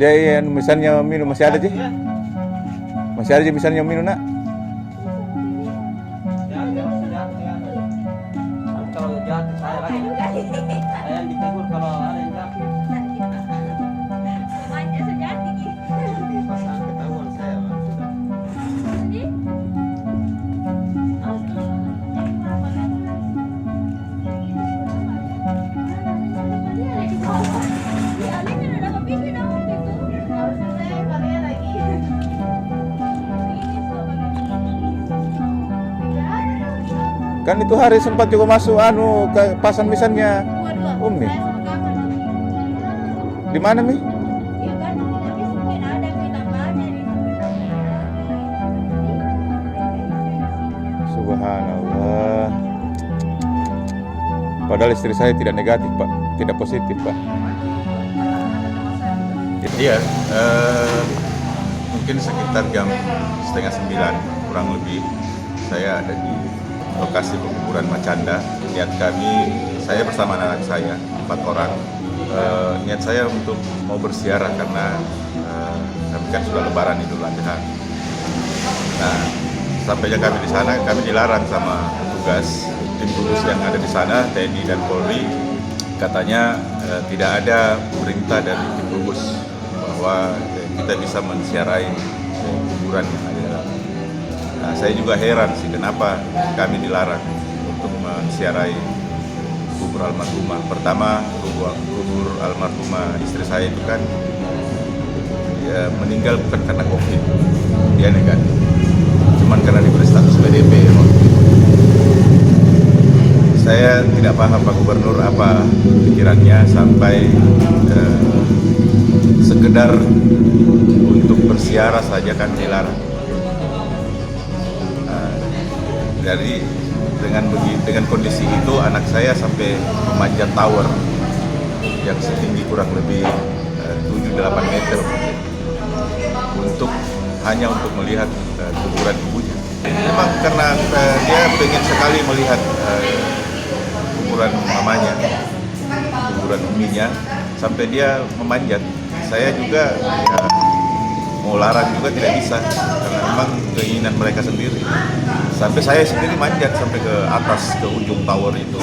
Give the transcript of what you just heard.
Dia yang misalnya minum masih ada sih. Masih ada sih misalnya minum nak. Kalau jahat saya lagi. Saya yang ditegur kalau ada yang jahat. Manja sejati gitu. Pasang ketahuan saya Pak, sudah. Jadi, Kan itu hari sempat juga masuk ke pasan misalnya Umi. Di mana Mi? ya kan, tapi mungkin ada tambahannya di Subhanallah. Padahal istri saya tidak negatif Pak, tidak positif Pak. Iya, mungkin sekitar jam 8:30 kurang lebih saya ada di lokasi penguburan Macanda. Niat kami, saya bersama anak saya 4 orang. Niat saya untuk mau berziarah karena kami kan sudah Lebaran Idul Adha. Nah, sampainya kami di sana, kami dilarang sama petugas tim gugus yang ada di sana, TNI dan Polri. Katanya tidak ada perintah dari tim gugus bahwa kita bisa menziarahi kuburan yang ada dalam. Nah, saya juga heran sih kenapa kami dilarang untuk menziarahi kubur almarhumah. Pertama, kubur almarhumah istri saya itu kan dia meninggal bukan karena COVID, dia negatif. Cuman karena diberi status PDP waktu itu. Saya tidak paham Pak Gubernur apa pikirannya sampai sekedar untuk berziarah saja kan dilarang. Dari dengan kondisi itu anak saya sampai memanjat tower yang setinggi kurang lebih 7-8 meter hanya untuk melihat kuburan ibunya. Memang karena dia pengen sekali melihat kuburan mamanya, kuburan uminya, sampai dia memanjat. Saya juga ya, mau larang juga tidak bisa karena memang keinginan mereka sendiri. Sampai saya sendiri manjat sampai ke atas, ke ujung tower itu.